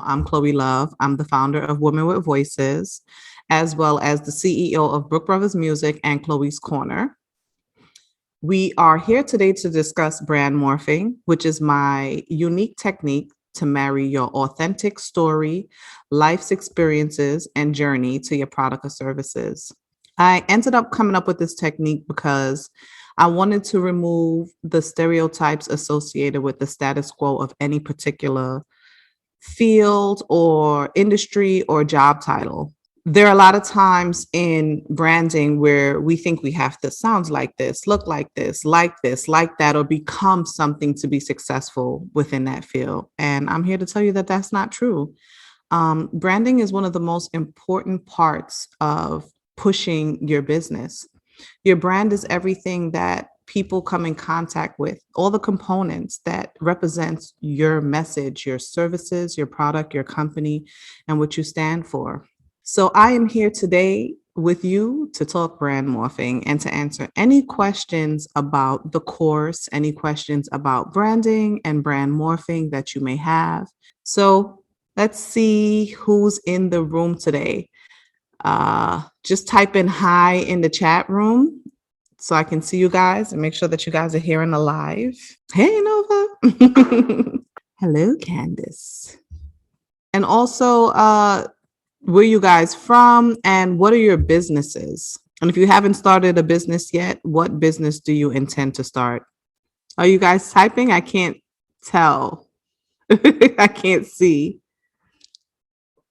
I'm Cloé Luv. I'm the founder of Women with Voices, as well as the CEO of Brook Brothers Music and Chloe's Corner. We are here today to discuss brand morphing, which is my unique technique to marry your authentic story, life's experiences, and journey to your product or services. I ended up coming up with this technique because I wanted to remove the stereotypes associated with the status quo of any particular field or industry or job title. There are a lot of times in branding where we think we have to sound like this, look like this, like that, or become something to be successful within that field. And I'm here to tell you that that's not true. Branding is one of the most important parts of pushing your business. Your brand is everything that people come in contact with, all the components that represents your message, your services, your product, your company, and what you stand for. So I am here today with you to talk brand morphing and to answer any questions about the course, any questions about branding and brand morphing that you may have. So let's see who's in the room today. Just type in hi in the chat room so I can see you guys and make sure that you guys are hearing alive. Hey, Nova. Hello, Candace. And also, where you guys from and what are your businesses? And if you haven't started a business yet, what business do you intend to start? Are you guys typing? I can't tell. I can't see.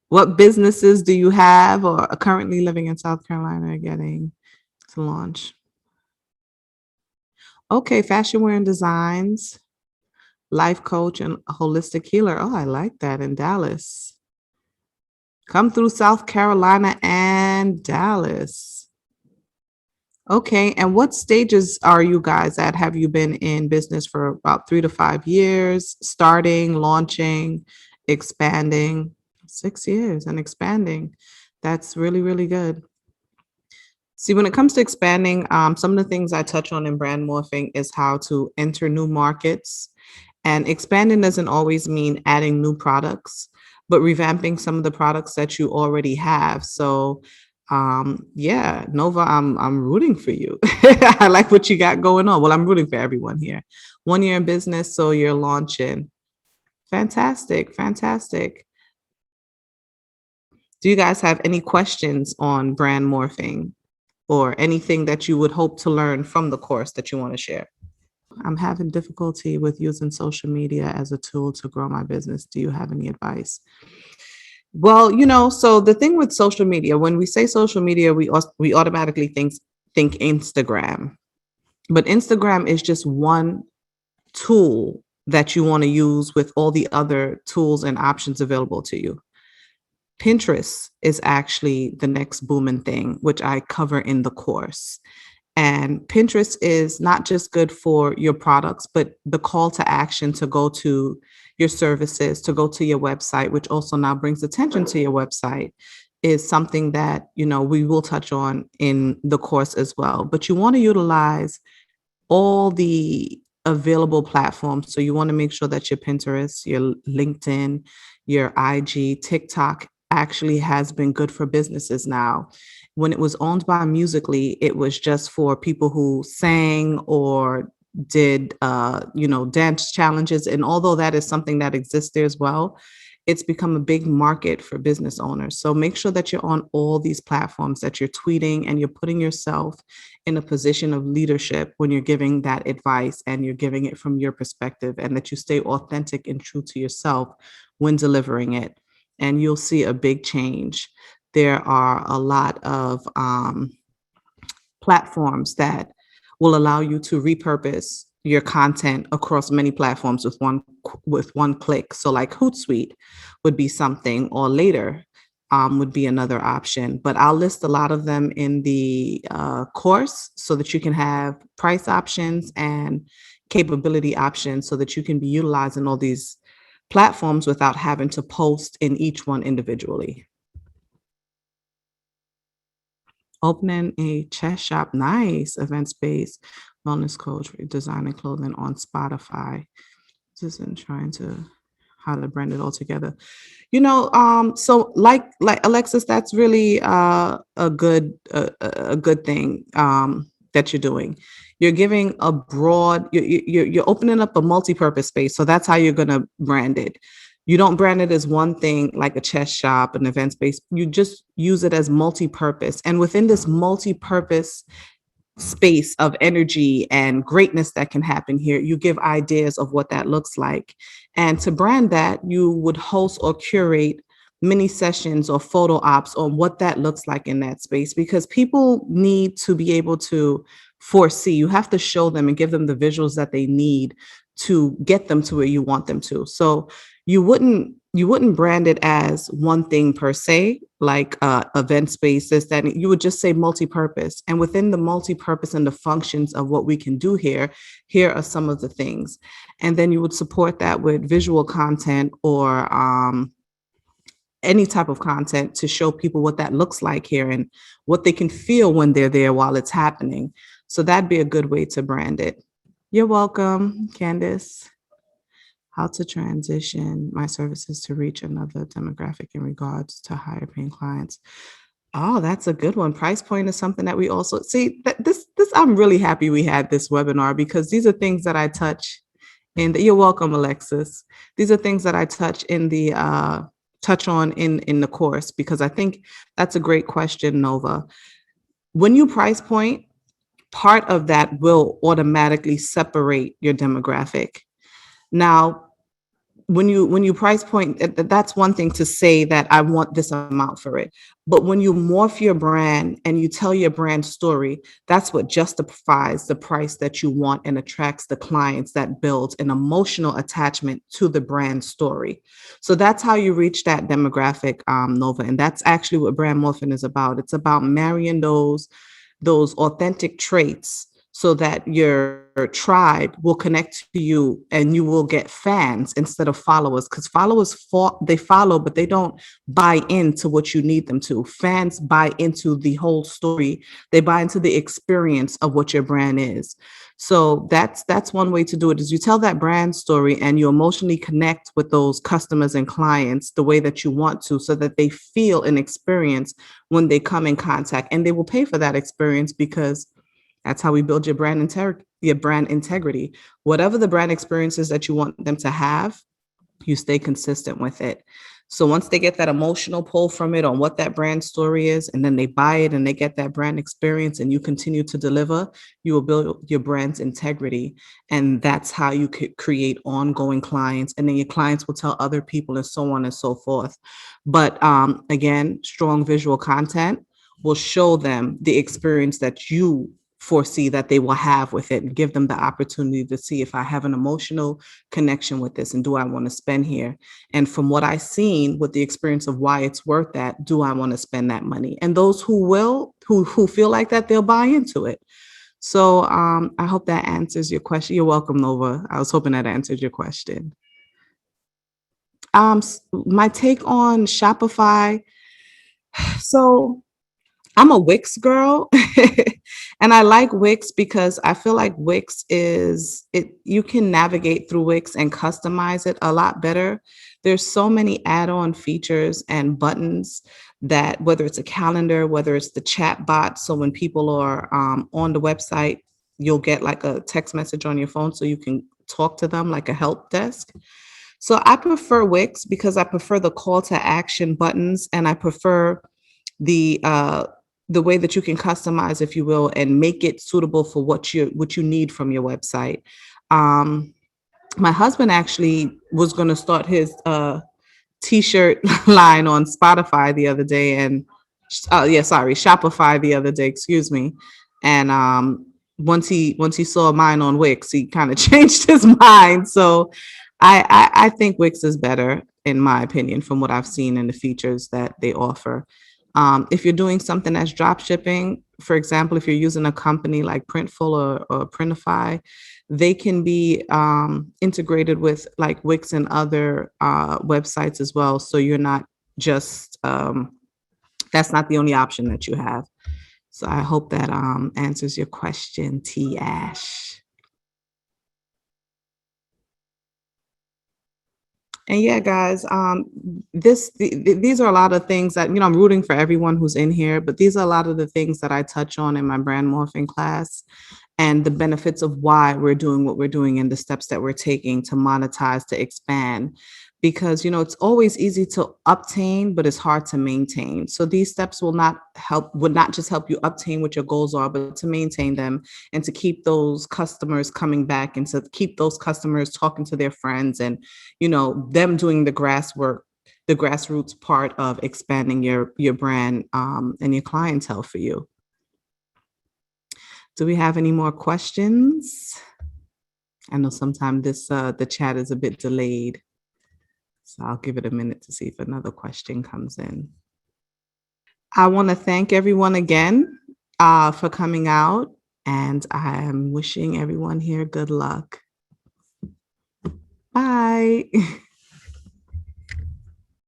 What businesses do you have or are currently living in South Carolina getting to launch? Okay, fashion wear and designs, life coach and holistic healer. Oh, I like that in Dallas. Come through South Carolina and Dallas. Okay, and what stages are you guys at? Have you been in business for about 3 to 5 years, starting, launching, expanding? 6 years and expanding. That's really, really good. See, when it comes to expanding, some of the things I touch on in brand morphing is how to enter new markets. And expanding doesn't always mean adding new products, but revamping some of the products that you already have. So, yeah, Nova, I'm rooting for you. I like what you got going on. Well, I'm rooting for everyone here. 1 year in business, so you're launching. Fantastic, fantastic. Do you guys have any questions on brand morphing or anything that you would hope to learn from the course that you want to share? I'm having difficulty with using social media as a tool to grow my business. Do you have any advice? Well, so the thing with social media, when we say social media, we automatically think Instagram. But Instagram is just one tool that you want to use with all the other tools and options available to you. Pinterest is actually the next booming thing, which I cover in the course. And Pinterest is not just good for your products, but the call to action to go to your services, to go to your website, which also now brings attention to your website, is something that, we will touch on in the course as well. But you want to utilize all the available platforms. So you want to make sure that your Pinterest, your LinkedIn, your IG, TikTok actually has been good for businesses now. When it was owned by Musical.ly, it was just for people who sang or did, dance challenges. And although that is something that exists there as well, it's become a big market for business owners. So make sure that you're on all these platforms, that you're tweeting and you're putting yourself in a position of leadership when you're giving that advice and you're giving it from your perspective, and that you stay authentic and true to yourself when delivering it. And you'll see a big change. There are a lot of platforms that will allow you to repurpose your content across many platforms with one click. So like Hootsuite would be something, or Later would be another option. But I'll list a lot of them in the course so that you can have price options and capability options so that you can be utilizing all these platforms without having to post in each one individually. Opening a chess shop, nice, event space, wellness coach, designing clothing on Spotify. Just in trying to how to brand it all together. So like Alexis, that's really a good thing that you're doing. You're giving a broad, you're opening up a multi-purpose space. So that's how you're going to brand it. You don't brand it as one thing like a chess shop, an event space. You just use it as multi-purpose. And within this multi-purpose space of energy and greatness that can happen here, you give ideas of what that looks like. And to brand that, you would host or curate mini sessions or photo ops on what that looks like in that space, because people need to be able to foresee. You have to show them and give them the visuals that they need to get them to where you want them to. So you wouldn't brand it as one thing per se, like event spaces, that you would just say multi-purpose. And within the multi-purpose and the functions of what we can do here are some of the things. And then you would support that with visual content or any type of content to show people what that looks like here and what they can feel when they're there while it's happening. So that'd be a good way to brand it. You're welcome, Candice. How to transition my services to reach another demographic in regards to higher paying clients. Oh, that's a good one. Price point is something that we also see. This I'm really happy we had this webinar, because these are things that I touch in the, you're welcome, Alexis. These are things that I touch in the touch on in the course, because I think that's a great question, Nova. When you price point, part of that will automatically separate your demographic. Now, when you price point, that's one thing to say that I want this amount for it. But when you morph your brand and you tell your brand story, that's what justifies the price that you want and attracts the clients, that builds an emotional attachment to the brand story. So that's how you reach that demographic, Nova. And that's actually what Brand Morphing is about. It's about marrying those authentic traits so that your tribe will connect to you and you will get fans instead of followers, because followers they follow, but they don't buy into what you need them to. Fans buy into the whole story. They buy into the experience of what your brand is. So that's one way to do it, is you tell that brand story and you emotionally connect with those customers and clients the way that you want to, so that they feel an experience when they come in contact, and they will pay for that experience, because that's how we build your brand integrity. Whatever the brand experiences that you want them to have, you stay consistent with it. So once they get that emotional pull from it on what that brand story is, and then they buy it and they get that brand experience and you continue to deliver, you will build your brand's integrity. And that's how you could create ongoing clients. And then your clients will tell other people, and so on and so forth. But again, strong visual content will show them the experience that you foresee that they will have with it, and give them the opportunity to see, if I have an emotional connection with this, and do I want to spend here? And from what I've seen with the experience of why it's worth that, do I want to spend that money? And those who feel like that, they'll buy into it. So I hope that answers your question. You're welcome, Nova. I was hoping that answered your question. My take on Shopify. So I'm a Wix girl. And I like Wix because I feel like Wix you can navigate through Wix and customize it a lot better. There's so many add-on features and buttons that, whether it's a calendar, whether it's the chat bot. So when people are on the website, you'll get like a text message on your phone so you can talk to them like a help desk. So I prefer Wix because I prefer the call to action buttons, and I prefer the way that you can customize, if you will, and make it suitable for what you need from your website. My husband actually was going to start his t-shirt line on Spotify the other day, and Shopify the other day, excuse me. And once he saw mine on Wix, he kind of changed his mind. So I think Wix is better, in my opinion, from what I've seen in the features that they offer. If you're doing something that's drop shipping, for example, if you're using a company like Printful or Printify, they can be integrated with like Wix and other websites as well. So you're not just, that's not the only option that you have. So I hope that answers your question, T. Ash. And yeah, guys, these are a lot of things that, I'm rooting for everyone who's in here, but these are a lot of the things that I touch on in my brand morphing class, and the benefits of why we're doing what we're doing and the steps that we're taking to monetize, to expand. Because, it's always easy to obtain, but it's hard to maintain. So these steps would not just help you obtain what your goals are, but to maintain them and to keep those customers coming back and to keep those customers talking to their friends and, them doing the grassroots part of expanding your brand and your clientele for you. Do we have any more questions? I know sometimes the chat is a bit delayed, so I'll give it a minute to see if another question comes in. I want to thank everyone again for coming out, and I am wishing everyone here good luck. Bye.